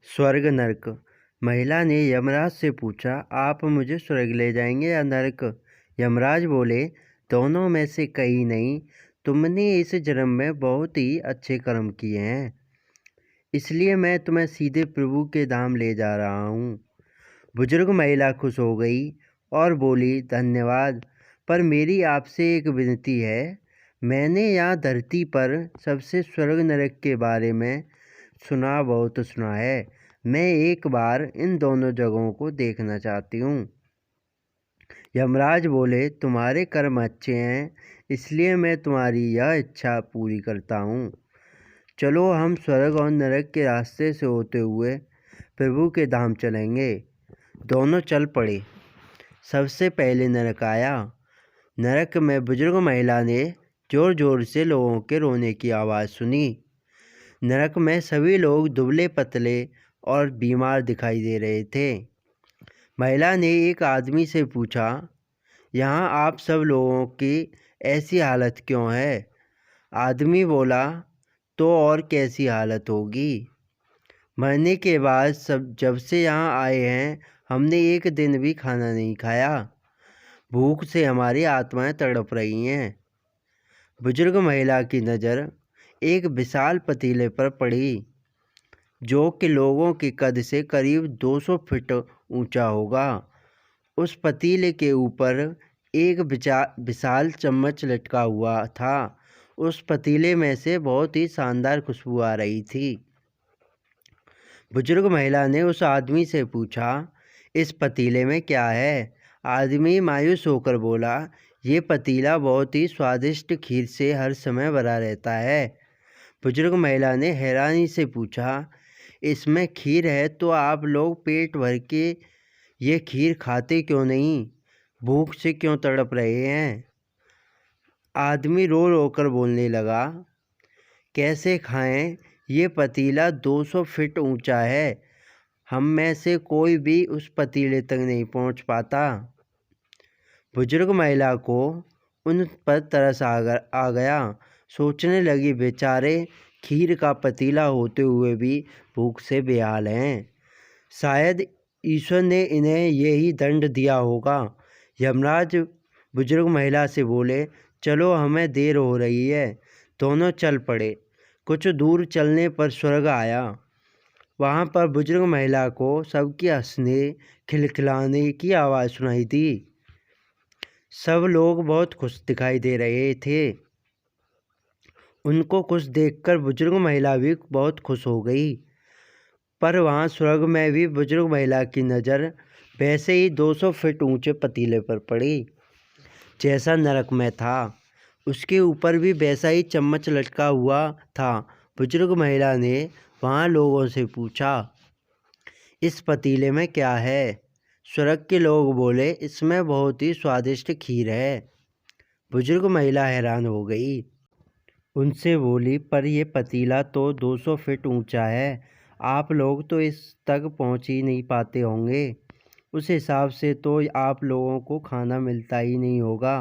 स्वर्ग नरक। महिला ने यमराज से पूछा, आप मुझे स्वर्ग ले जाएंगे या नरक? यमराज बोले, दोनों में से कहीं नहीं। तुमने इस जन्म में बहुत ही अच्छे कर्म किए हैं, इसलिए मैं तुम्हें सीधे प्रभु के धाम ले जा रहा हूँ। बुजुर्ग महिला खुश हो गई और बोली, धन्यवाद, पर मेरी आपसे एक विनती है। मैंने यहाँ धरती पर सबसे स्वर्ग नरक के बारे में बहुत सुना है। मैं एक बार इन दोनों जगहों को देखना चाहती हूँ। यमराज बोले, तुम्हारे कर्म अच्छे हैं, इसलिए मैं तुम्हारी यह इच्छा पूरी करता हूँ। चलो, हम स्वर्ग और नरक के रास्ते से होते हुए प्रभु के धाम चलेंगे। दोनों चल पड़े। सबसे पहले नरक आया। नरक में बुजुर्ग महिला ने जोर जोर से लोगों के रोने की आवाज़ सुनी। नरक में सभी लोग दुबले पतले और बीमार दिखाई दे रहे थे। महिला ने एक आदमी से पूछा, यहाँ आप सब लोगों की ऐसी हालत क्यों है? आदमी बोला, तो और कैसी हालत होगी? मरने के बाद जब से यहाँ आए हैं, हमने एक दिन भी खाना नहीं खाया। भूख से हमारी आत्माएं तड़प रही हैं। बुजुर्ग महिला की नज़र एक विशाल पतीले पर पड़ी, जो कि लोगों के कद से करीब 200 फीट ऊंचा होगा। उस पतीले के ऊपर एक विशाल चम्मच लटका हुआ था। उस पतीले में से बहुत ही शानदार खुशबू आ रही थी। बुजुर्ग महिला ने उस आदमी से पूछा, इस पतीले में क्या है? आदमी मायूस होकर बोला, ये पतीला बहुत ही स्वादिष्ट खीर से हर समय भरा रहता है। बुजुर्ग महिला ने हैरानी से पूछा, इसमें खीर है तो आप लोग पेट भर के ये खीर खाते क्यों नहीं? भूख से क्यों तड़प रहे हैं? आदमी रो रो कर बोलने लगा, कैसे खाएं? ये पतीला 200 फीट ऊंचा है। हम में से कोई भी उस पतीले तक नहीं पहुंच पाता। बुजुर्ग महिला को उन पर तरस आ गया। सोचने लगी, बेचारे खीर का पतीला होते हुए भी भूख से बेहाल हैं। शायद ईश्वर ने इन्हें यही दंड दिया होगा। यमराज बुजुर्ग महिला से बोले, चलो, हमें देर हो रही है। दोनों चल पड़े। कुछ दूर चलने पर स्वर्ग आया। वहाँ पर बुजुर्ग महिला को सबकी हंसने खिलखिलाने की आवाज़ सुनाई दी। सब लोग बहुत खुश दिखाई दे रहे थे। उनको खुश देखकर बुजुर्ग महिला भी बहुत खुश हो गई। पर वहाँ स्वर्ग में भी बुजुर्ग महिला की नज़र वैसे ही 200 फीट ऊंचे पतीले पर पड़ी, जैसा नरक में था। उसके ऊपर भी वैसा ही चम्मच लटका हुआ था। बुजुर्ग महिला ने वहाँ लोगों से पूछा, इस पतीले में क्या है? स्वर्ग के लोग बोले, इसमें बहुत ही स्वादिष्ट खीर है। बुजुर्ग महिला हैरान हो गई। उनसे बोली, पर यह पतीला तो 200 फीट ऊंचा है। आप लोग तो इस तक पहुंच ही नहीं पाते होंगे। उस हिसाब से तो आप लोगों को खाना मिलता ही नहीं होगा।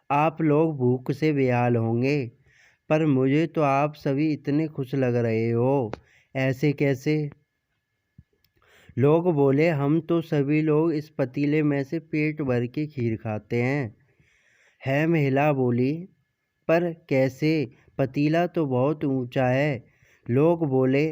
आप लोग भूख से बेहाल होंगे। पर मुझे तो आप सभी इतने खुश लग रहे हो, ऐसे कैसे? लोग बोले, हम तो सभी लोग इस पतीले में से पेट भर के खीर खाते हैं। महिला बोली, पर कैसे? पतीला तो बहुत ऊंचा है। लोग बोले,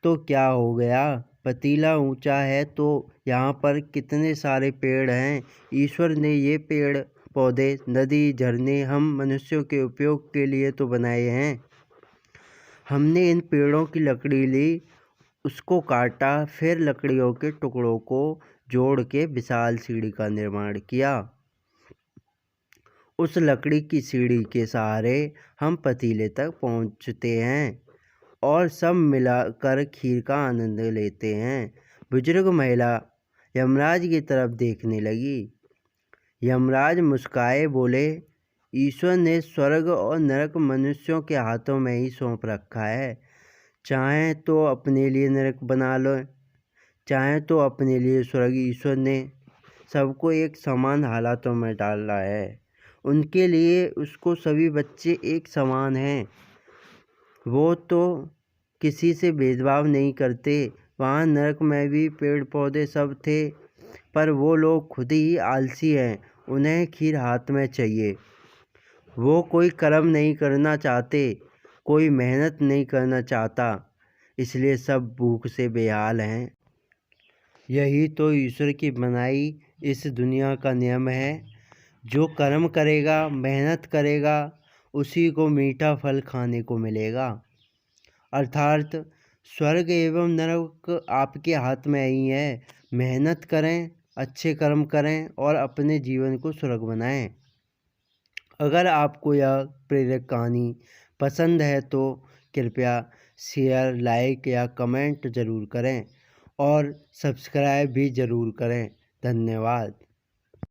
तो क्या हो गया? पतीला ऊंचा है तो यहाँ पर कितने सारे पेड़ हैं। ईश्वर ने ये पेड़ पौधे, नदी, झरने हम मनुष्यों के उपयोग के लिए तो बनाए हैं। हमने इन पेड़ों की लकड़ी ली, उसको काटा, फिर लकड़ियों के टुकड़ों को जोड़ के विशाल सीढ़ी का निर्माण किया। उस लकड़ी की सीढ़ी के सहारे हम पतीले तक पहुंचते हैं और सब मिलाकर खीर का आनंद लेते हैं। बुजुर्ग महिला यमराज की तरफ देखने लगी। यमराज मुस्काए बोले, ईश्वर ने स्वर्ग और नरक मनुष्यों के हाथों में ही सौंप रखा है। चाहे तो अपने लिए नरक बना लो, चाहे तो अपने लिए स्वर्ग। ईश्वर ने सबको एक समान हालातों में डाला है। उनके लिए उसको सभी बच्चे एक समान हैं। वो तो किसी से भेदभाव नहीं करते। वहाँ नरक में भी पेड़ पौधे सब थे, पर वो लोग खुद ही आलसी हैं, उन्हें खीर हाथ में चाहिए। वो कोई कर्म नहीं करना चाहते, कोई मेहनत नहीं करना चाहता, इसलिए सब भूख से बेहाल हैं। यही तो ईश्वर की बनाई इस दुनिया का नियम है। जो कर्म करेगा, मेहनत करेगा, उसी को मीठा फल खाने को मिलेगा। अर्थात स्वर्ग एवं नरक आपके हाथ में ही है। मेहनत करें, अच्छे कर्म करें और अपने जीवन को स्वर्ग बनाएं। अगर आपको यह प्रेरक कहानी पसंद है तो कृपया शेयर, लाइक या कमेंट ज़रूर करें और सब्सक्राइब भी ज़रूर करें। धन्यवाद।